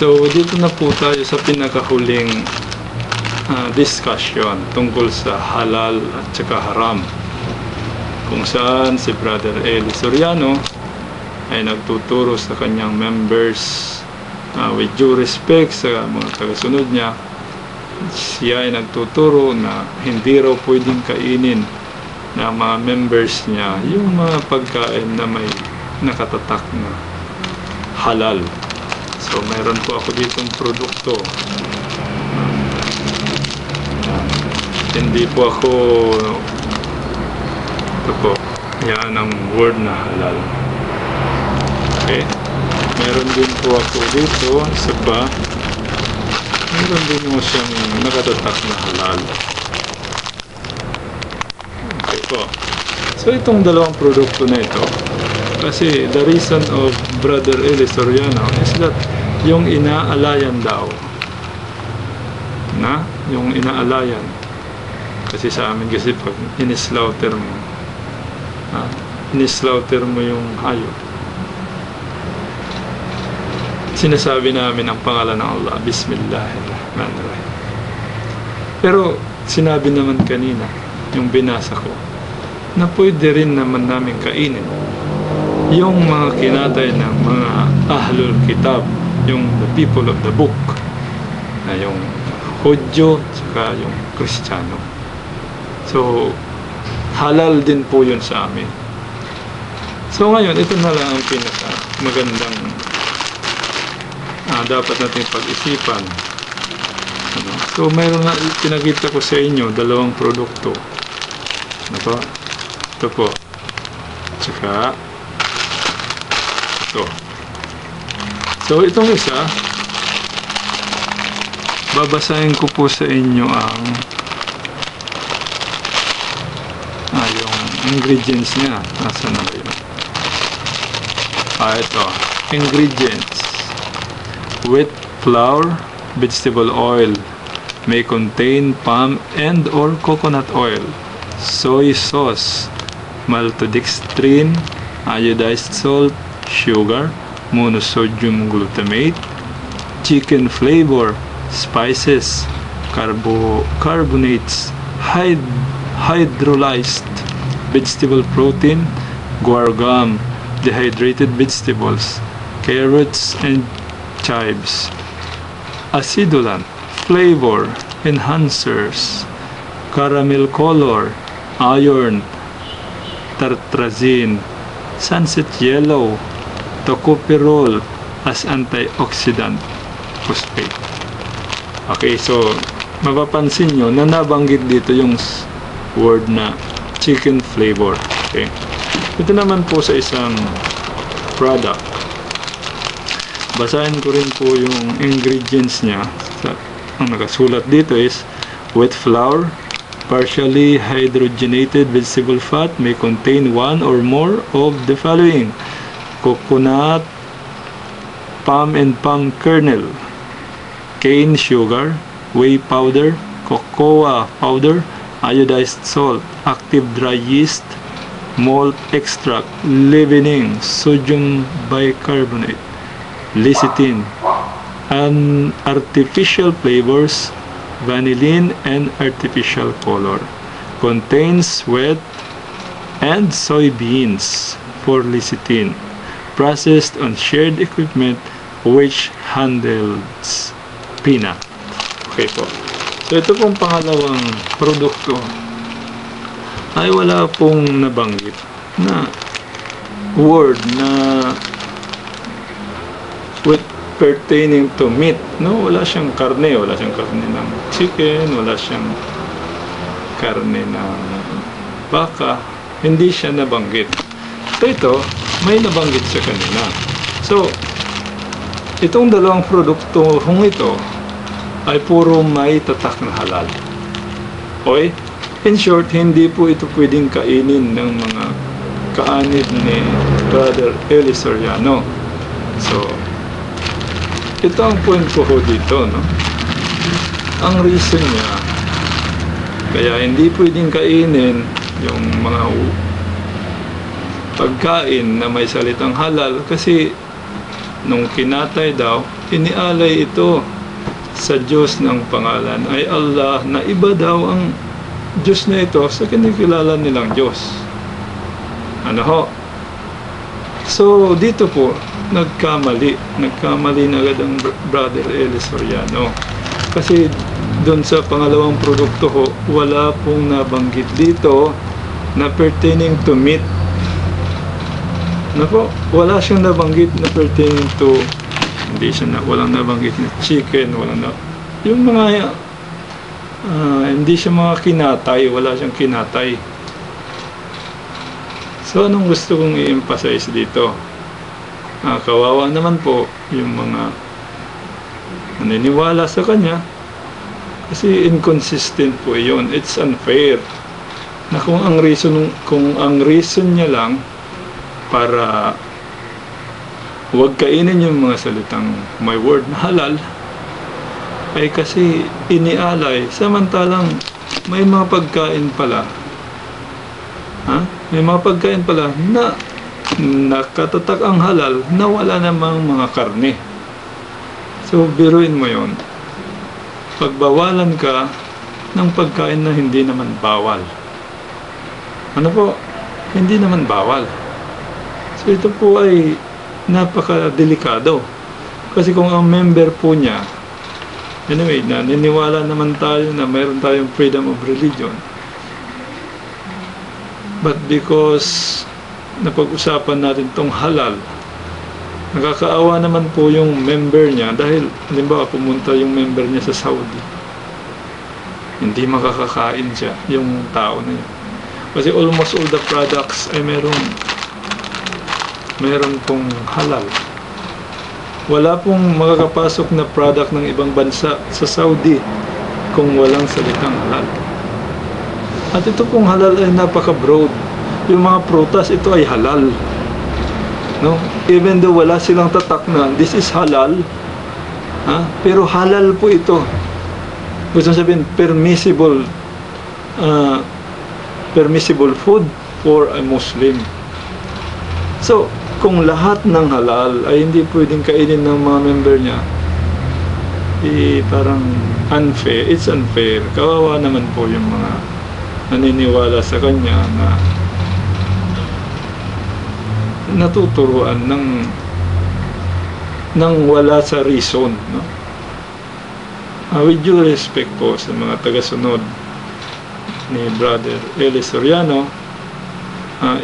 So, dito na po tayo sa pinakahuling discussion tungkol sa halal at saka haram, kung saan si Brother Eli Soriano ay nagtuturo sa kanyang members with due respect sa mga tagasunod niya. Siya ay nagtuturo na hindi raw pwedeng kainin na mga members niya yung mga pagkain na may nakatatak na halal. So mayroon po ako ditong produkto. Hindi po ako, ito po, yan ang word na halal. Okay, meron din po ako dito sa ba, meron din mo siyang nakatatak na halal. Okay po, so itong dalawang produkto na ito, kasi the reason of Brother Eli Soriano is that yung inaalayan daw, yung inaalayan, kasi sa amin kasi pag inislaughter mo yung hayop, sinasabi namin ang pangalan ng Allah, Bismillahirrahmanirrahim. Pero sinabi naman kanina, yung binasa ko, na pwede rin naman namin kainin yung mga kinatay ng mga Ahlul Kitab, yung the people of the book, na yung Hudyo saka yung Kristiyano. So halal din po yun sa amin. So ngayon, ito na lang ang pinaka magandang dapat natin pag-isipan. So mayroon na pinakita ko sa inyo dalawang produkto. Ito po, tsaka ito. So itong isa, babasahin ko po sa inyo ang yung ingredients niya. Nasaan na yun? Ito, ingredients: wheat flour, vegetable oil, may contain palm and or coconut oil, soy sauce, maltodextrin, iodized salt, sugar, monosodium glutamate, chicken flavor, spices, carbonates, hydrolyzed vegetable protein, guar gum, dehydrated vegetables, carrots and chives, acidulant, flavor enhancers, caramel color, iron, tartrazine, sunset yellow, tocopherol as antioxidant, phosphate. Okay, so mapapansin nyo na nabanggit dito yung word na chicken flavor. Okay, ito naman po sa isang product, basahin ko rin po yung ingredients niya. Ang nakasulat dito is wheat flour, partially hydrogenated vegetable fat, may contain one or more of the following: coconut, palm and palm kernel, cane sugar, whey powder, cocoa powder, iodized salt, active dry yeast, malt extract, leavening, sodium bicarbonate, lecithin, and artificial flavors, vanillin and artificial color. Contains wheat and soybeans for lecithin, processed on shared equipment which handles peanut. Okay po. So ito pong pangalawang produkto ay wala pong nabanggit na word na with pertaining to meat, no? Wala siyang karne, wala siyang karne ng chicken, wala siyang karne ng baka, hindi siya nabanggit. So ito, may nabanggit siya kanina. So itong dalawang produkto ito ay puro may tatak na halal. Okay? In short, hindi po ito pwedeng kainin ng mga kaanib ni Brother Eli Soriano. So ito ang point ko dito, no? Ang reason niya kaya hindi pwedeng kainin yung mga pagkain na may salitang halal, kasi nung kinatay daw, inialay ito sa Diyos ng pangalan ay Allah, na iba daw ang Diyos na ito sa kinikilala nilang Diyos. Ano ho? So, dito po, nagkamali na agad ang Brother Eli Soriano. Kasi doon sa pangalawang produkto ho, wala pong nabanggit dito na pertaining to meat. Nako, wala siyang nabanggit na pertaining to, walang nabanggit na chicken, yung mga, hindi siya mga kinatay, wala siyang kinatay. So, anong gusto kong i-emphasize dito? Kawawa naman po yung mga naniniwala sa kanya, kasi inconsistent po yun. It's unfair na kung ang reason niya lang para huwag kainin yung mga salitang may word na halal, ay kasi inialay, samantalang may mga pagkain pala, may mga pagkain pala na nakatatak ang halal na wala namang mga karne. So, biruin mo yon, pagbawalan ka ng pagkain na hindi naman bawal. Ano po? Hindi naman bawal. So, ito po ay napaka-delikado. Kasi kung ang member po niya, anyway, naniniwala naman tayo na mayroon tayong freedom of religion. But because napag-usapan natin tong halal, nakakaawa naman po yung member niya dahil, halimbawa, pumunta yung member niya sa Saudi. Hindi makakakain siya, yung tao na yun. Kasi almost all the products ay meron pong halal. Wala pong makakapasok na product ng ibang bansa sa Saudi kung walang salitang halal. At ito pong halal ay napaka-broad. Yung mga prutas, ito ay halal. No? Even though wala silang tatak na this is halal, pero halal po ito. Gusto sabihin, permissible food for a Muslim. So, kung lahat ng halal ay hindi pwedeng kainin ng mga member niya, parang unfair. It's unfair. Kawawa naman po yung mga naniniwala sa kanya na natuturuan ng wala sa reason, no? With due respect po sa mga tagasunod ni Brother Eli Soriano,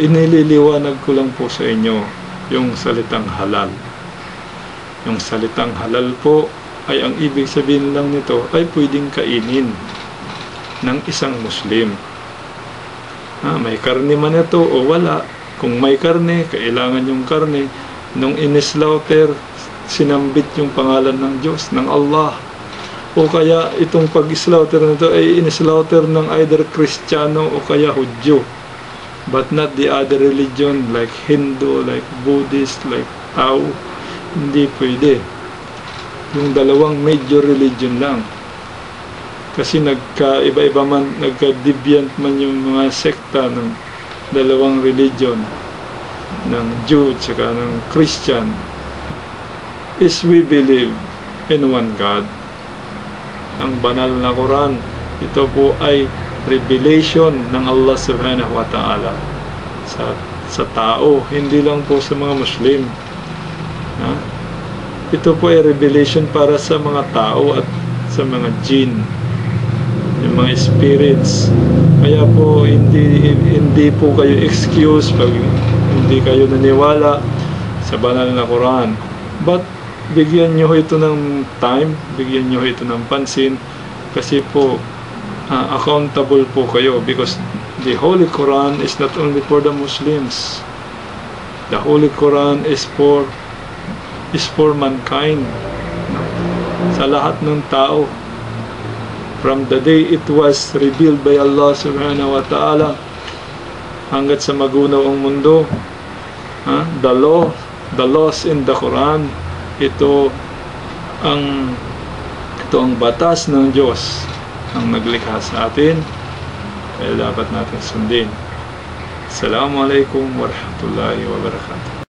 inililiwanag ko lang po sa inyo yung salitang halal. Yung salitang halal po ay ang ibig sabihin lang nito ay pwedeng kainin ng isang Muslim. May karne man ito o wala. Kung may karne, kailangan yung karne. Nung inislaughter, sinambit yung pangalan ng Diyos, ng Allah. O kaya itong pag-slaughter na ito ay inislaughter ng either Kristiyano o kaya Hudyo. But not the other religion like Hindu, like Buddhist, like Tao. Hindi pwede. Yung dalawang major religion lang. Kasi nagka-iba-iba man, nagka-deviant man yung mga sekta ng dalawang religion, ng Jew at saka ng Christian, is we believe in one God. Ang banal na Quran, ito po ay revelation ng Allah subhanahu wa ta'ala sa tao, hindi lang po sa mga Muslim. Ito po ay revelation para sa mga tao at sa mga jinn, yung mga spirits. Kaya po hindi po kayo excuse pag hindi kayo naniwala sa banal na Quran. But bigyan nyo ito ng time, bigyan nyo ito ng pansin, kasi po accountable po kayo, because the Holy Quran is not only for the Muslims. The Holy Quran is for mankind, sa lahat ng tao. From the day it was revealed by Allah subhanahu wa ta'ala hanggat sa magunaw ang mundo, the laws in the Quran, ito ang batas ng Diyos ang naglikha sa atin, kaya dapat natin sundin. Assalamualaikum warahmatullahi wabarakatuh.